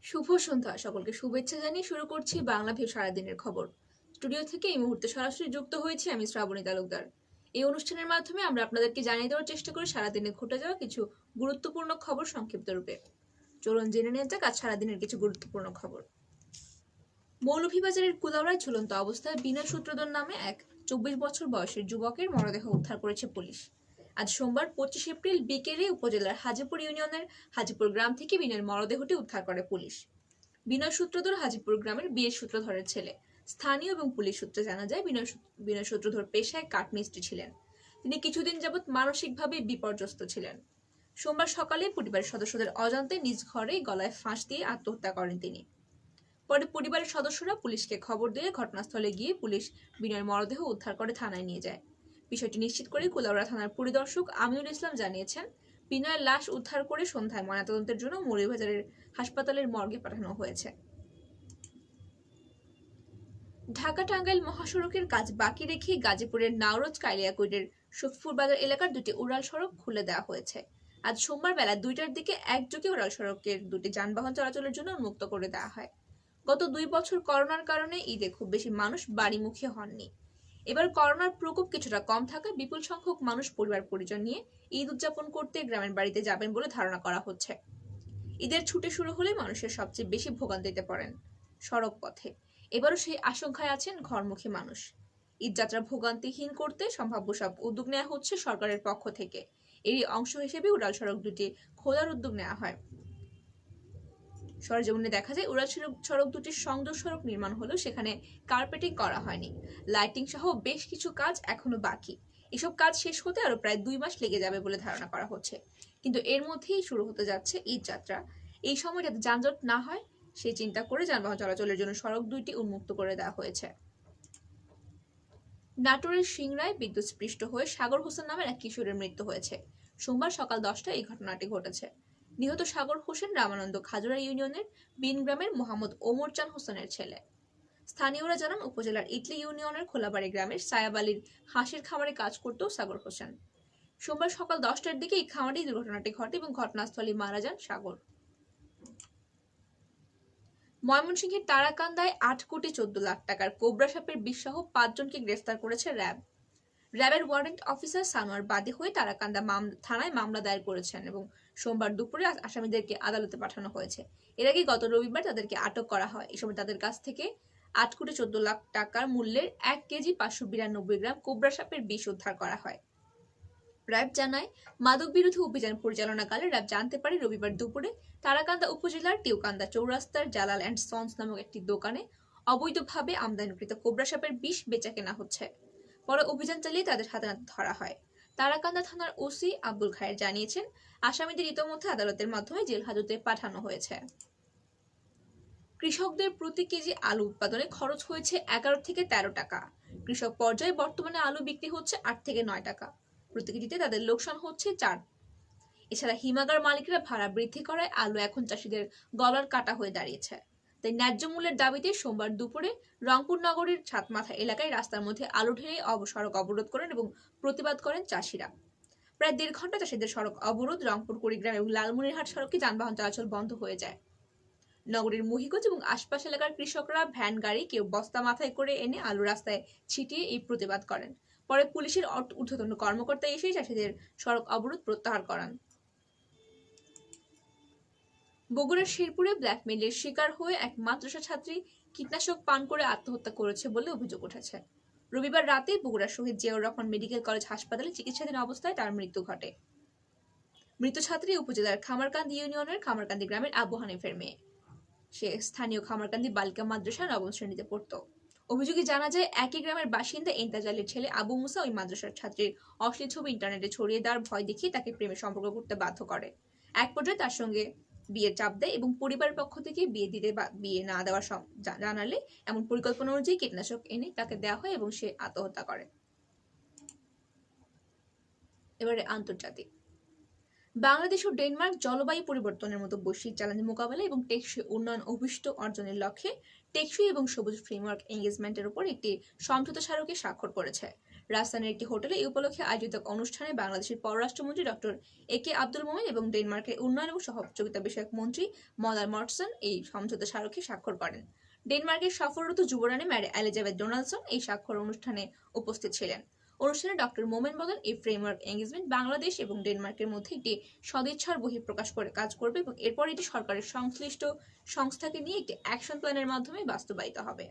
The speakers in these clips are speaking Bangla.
শুভ সন্ধ্যা সকলকে শুভেচ্ছা জানিয়ে শুরু করছি বাংলাভিউ সারাদিনের খবর। স্টুডিও থেকে এই মুহূর্তে সরাসরি যুক্ত হয়েছি আমি শ্রাবণী তালুকদার। এই অনুষ্ঠানের মাধ্যমে আমরা আপনাদেরকে জানিয়ে দেওয়ার চেষ্টা করি সারাদিনে ঘটে যাওয়া কিছু গুরুত্বপূর্ণ খবর সংক্ষিপ্ত রূপে। চলুন জেনে নেওয়া যাক আজ সারাদিনের কিছু গুরুত্বপূর্ণ খবর। মৌলভীবাজারের কুলাউড়ায় ঝুলন্ত অবস্থায় বিনয় সূত্রধর নামে এক 24 বছর বয়সের যুবকের মরদেহ উদ্ধার করেছে পুলিশ। আজ সোমবার 25 এপ্রিল বিকেলে উপজেলার হাজিপুর ইউনিয়নের হাজিপুর গ্রাম থেকে বিনয়ের মরদেহটি উদ্ধার করে পুলিশ। বিনয় সূত্রধর হাজিপুর গ্রামের বিয়ের সূত্রধরের ছেলে। স্থানীয় এবং পুলিশ সূত্রে জানা যায় বিনয় সূত্রধর পেশায় কাঠমিস্ত্রি ছিলেন। তিনি কিছুদিন যাবৎ মানসিকভাবে বিপর্যস্ত ছিলেন। সোমবার সকালে পরিবারের সদস্যদের অজান্তে নিজ ঘরে গলায় ফাঁস দিয়ে আত্মহত্যা করেন তিনি। পরে পরিবারের সদস্যরা পুলিশকে খবর দিয়ে ঘটনাস্থলে গিয়ে পুলিশ বিনয়ের মরদেহ উদ্ধার করে থানায় নিয়ে যায়। বিষয়টি নিশ্চিত করে কুলাউড়া থানার পরিদর্শক আমিনুল ইসলাম জানিয়েছেন, বিনয়ের লাশ উদ্ধার করে সন্ধ্যায় ময়নাতদন্তের জন্য মৌলভীবাজারের হাসপাতালের মর্গে পাঠানো হয়েছে। ঢাকা টাঙ্গাইল মহাসড়কের কাজ বাকি রেখে গাজীপুরের নাওরোজ কালিয়াকৈরের শফিপুর বাজার এলাকার দুটি উড়াল সড়ক খুলে দেওয়া হয়েছে। আজ সোমবার বেলা 2টার দিকে একযোগে উড়াল সড়কের দুটি যানবাহন চলাচলের জন্য উন্মুক্ত করে দেওয়া হয়। গত 2 বছর করোনার কারণে ঈদে খুব বেশি মানুষ বাড়িমুখী হননি। এবার করোনার প্রকোপ কিছুটা কম থাকায় বিপুল সংখ্যক মানুষ পরিবার পরিজন নিয়ে ঈদ উদযাপন করতে গ্রামের বাড়িতে যাবেন বলে ধারণা করা হচ্ছে। ঈদের ছুটি শুরু হলে মানুষের সবচেয়ে বেশি ভোগান্তিতে পড়েন সড়ক পথে। এবারও সেই আশঙ্কায় আছেন ঘরমুখী মানুষ। ঈদযাত্রা ভোগান্তিহীন করতে সম্ভাব্য সব উদ্যোগ নেওয়া হচ্ছে সরকারের পক্ষ থেকে। এরই অংশ হিসেবে উড়াল সড়ক দুটি খোলার উদ্যোগ নেওয়া হয়। সরেজমিনে দেখা যায় উড়াল সড়ক দুটির সংযোগ সড়ক নির্মাণ হলেও সেখানে কার্পেটিং করা হয়নি। লাইটিং সহ বেশ কিছু কাজ এখনো বাকি। এসব কাজ শেষ হতে আরো প্রায় 2 মাস লেগে যাবে বলে ধারণা করা হচ্ছে। কিন্তু এর মধ্যেই শুরু হতে যাচ্ছে ঈদ যাত্রা। এই সময় যাতে যানজট না হয় সেই চিন্তা করে যানবাহন চলাচলের জন্য সড়ক দুইটি উন্মুক্ত করে দেওয়া হয়েছে। নাটোরের সিংড়ায় বিদ্যুৎস্পৃষ্ট হয়ে সাগর হোসেন নামের এক কিশোরের মৃত্যু হয়েছে। সোমবার সকাল 10টায় এই ঘটনাটি ঘটেছে। নিহত সাগর হোসেন রামানন্দ খাজুরা ইউনিয়নের বিন গ্রামের মোহাম্মদ ওমর চান হোসেনের ছেলে। স্থানীয়রা জানান, উপজেলার ইটলি ইউনিয়নের খোলাবাড়ি গ্রামের সায়াব আলীর হাঁসের খামারে কাজ করত সাগর হোসেন। সোমবার সকাল 10টার দিকে এই খামারে দুর্ঘটনাটি ঘটে এবং ঘটনাস্থলে মারা যান সাগর। ময়মনসিংহের তারাকান্দায় 8 কোটি 14 লাখ টাকার কোবরা সাপের বিষ সহ 5 জনকে গ্রেফতার করেছে র্যাব। র্যাবের ওয়ারেন্ট অফিসার সানোয়ার বাদী হয়ে তারাকান্দা থানায় মামলা দায়ের করেছেন এবং সোমবার দুপুরে আসামিদেরকে আদালতে পাঠানো হয়েছে। এর আগে গত রবিবার তাদেরকে আটক করা হয়। এই সময় তাদের কাছ থেকে 8 কোটি 14 লাখ টাকার মূল্যের 1 কেজি 592 গ্রাম কোবরা সাপের বিষ উদ্ধার করা হয়। র্যাব জানায়, মাদক বিরোধী অভিযান পরিচালনাকালে র্যাব জানতে পারে রবিবার দুপুরে তারাকান্দা উপজেলার টিউকান্দা চৌরাস্তার জালাল অ্যান্ড সন্স নামক একটি দোকানে অবৈধভাবে আমদানিকৃত কোবরা সাপের বিষ বেচা কেনা হচ্ছে। পরে অভিযান চালিয়ে তাদের হাতে নাতে ধরা হয়। তারাকান্দা থানার ওসি আব্দুল খায়ের জানিয়েছেন, আসামিদের ইতোমধ্যে আদালতের মাধ্যমে জেল হাজতে পাঠানো হয়েছে। কৃষকদের প্রতি কেজি আলু উৎপাদনে খরচ হয়েছে 11 থেকে 13 টাকা। কৃষক পর্যায়ে বর্তমানে আলু বিক্রি হচ্ছে 8 থেকে 9 টাকা। প্রতি কেজিতে তাদের লোকসান হচ্ছে 4। এছাড়া হিমাগার মালিকরা ভাড়া বৃদ্ধি করায় আলু এখন চাষিদের গলার কাটা হয়ে দাঁড়িয়েছে। তাই ন্যায্য মূল্যের দাবিতে সোমবার দুপুরে রংপুর নগরীর ছাতমাথা এলাকায় রাস্তার মধ্যে আলু ঢেলে সড়ক অবরোধ করেন এবং প্রতিবাদ করেন চাষিরা। প্রায় 1.5 ঘন্টা চাষিদের সড়ক অবরোধ, রংপুর কুড়িগ্রাম এবং লালমনিরহাট সড়কে যানবাহন চলাচল বন্ধ হয়ে যায়। নগরীর মহিগঞ্জ এবং আশপাশ এলাকার কৃষকরা ভ্যান গাড়ি, কেউ বস্তা মাথায় করে এনে আলু রাস্তায় ছিটিয়ে এই প্রতিবাদ করেন। পরে পুলিশের ঊর্ধ্বতন কর্মকর্তা এসে চাষিদের সড়ক অবরোধ প্রত্যাহার করান। বগুড়ার শেরপুরে ব্ল্যাকমেইলের শিকার হয়ে এক মাদ্রাসা ছাত্রী কীটনাশক পান করে আত্মহত্যা করেছে বলে অভিযোগ উঠেছে। রবিবার রাতে বগুড়া শহীদ জিয়াউর রহমান মেডিকেল কলেজ হাসপাতালে চিকিৎসাধীন অবস্থায় তার মৃত্যু ঘটে। মৃত ছাত্রী উপজেলার খামারকান্দি ইউনিয়নের খামারকান্দি গ্রামের আবু হানিফের মেয়ে। সে স্থানীয় খামারকান্দি বালিকা মাদ্রাসা 9ম শ্রেণীতে পড়ত। অভিযোগে জানা যায়, একই গ্রামের বাসিন্দা ইন্তাজ আলীর ছেলে আবু মুসা ওই মাদ্রাসার ছাত্রীর অশ্লীল ছবি ইন্টারনেটে ছড়িয়ে দেওয়ার ভয় দেখিয়ে তাকে প্রেমে সম্পর্ক করতে বাধ্য করে। এক পর্যায়ে তার সঙ্গে বিয়ের চাপ দেয় এবং পরিবারের পক্ষ থেকে বিয়ে না দেওয়ার জানালে এমন পরিকল্পনা অনুযায়ী কীটনাশক এনে তাকে দেওয়া হয় এবং সে আত্মহত্যা করে। এবারে আন্তর্জাতিক। বাংলাদেশ ও ডেনমার্ক জলবায়ু পরিবর্তনের মতো বৈশ্বিক চ্যালেঞ্জ মোকাবেলা এবং টেকসই উন্নয়ন অভিষ্ট অর্জনের লক্ষ্যে টেকসই এবং সবুজ ফ্রেমওয়ার্ক এঙ্গেজমেন্টের উপর একটি সমঝোতা স্মারকে স্বাক্ষর করেছে। রাজধানীর একটি হোটেলে এই উপলক্ষে আয়োজিত অনুষ্ঠানে বাংলাদেশের পররাষ্ট্রমন্ত্রী ডক্টর একে আব্দুল মোমেন এবং ডেনমার্কের উন্নয়ন এবং সহযোগিতা বিষয়ক মন্ত্রী মলার মর্টসন এই সমঝোতা স্মারকে স্বাক্ষর করেন। ডেনমার্কের সফররত যুবরানী ম্যারি এলিজাবেথ ডোনাল্ডসন এই স্বাক্ষর অনুষ্ঠানে উপস্থিত ছিলেন। অনুষ্ঠানে ডক্টর মোমেন বলেন, এই ফ্রেমওয়ার্ক এঙ্গেজমেন্ট বাংলাদেশ এবং ডেনমার্কের মধ্যে একটি সদিচ্ছার বহিঃপ্রকাশ করে কাজ করবে এবং এরপর এটি সরকারের সংশ্লিষ্ট সংস্থাকে নিয়ে একটি অ্যাকশন প্ল্যানের মাধ্যমে বাস্তবায়িত হবে।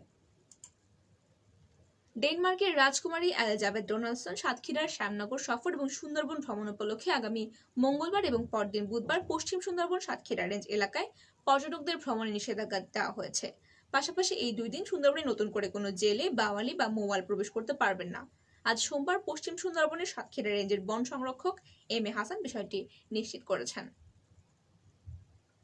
ডেনমার্কের রাজকুমারী এলিজাবেথ ডোনাল্ডসন সাতক্ষীরার শ্যামনগর সফর এবং সুন্দরবন ভ্রমণ উপলক্ষে আগামী মঙ্গলবার এবং পরদিন বুধবার পশ্চিম সুন্দরবন সাতক্ষীরা রেঞ্জ এলাকায় পর্যটকদের ভ্রমণে নিষেধাজ্ঞা দেওয়া হয়েছে। পাশাপাশি এই 2 দিন সুন্দরবনে নতুন করে কোনো জেলে, বাওয়ালি বা মৌয়াল প্রবেশ করতে পারবেন না। আজ সোমবার পশ্চিম সুন্দরবনের সাতক্ষীরা রেঞ্জের বন সংরক্ষক এম এ হাসান বিষয়টি নিশ্চিত করেছেন।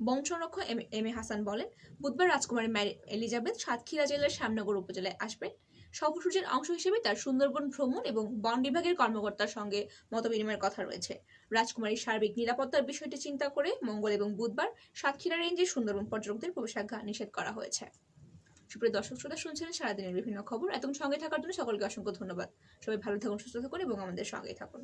বন সংরক্ষক এম এ হাসান বলেন, বুধবার রাজকুমারী ম্যারি এলিজাবেথ সাতক্ষীরা জেলার শ্যামনগর উপজেলায় আসবেন। সফরসূচির অংশ হিসেবে তার সুন্দরবন ভ্রমণ এবং বন বিভাগের কর্মকর্তার সঙ্গে মতবিনিময়ের কথা রয়েছে। রাজকুমারীর সার্বিক নিরাপত্তার বিষয়টি চিন্তা করে মঙ্গল এবং বুধবার সাতক্ষীরা রেঞ্জের সুন্দরবন পর্যটকদের প্রবেশাজ্ঞা নিষেধ করা হয়েছে। সুপ্রিয় দর্শক শ্রোতা, শুনছিলেন সারাদিনের বিভিন্ন খবর। এতক্ষণ সঙ্গে থাকার জন্য সকলকে অসংখ্য ধন্যবাদ। সবাই ভালো থাকুন, সুস্থ থাকুন এবং আমাদের সঙ্গেই থাকুন।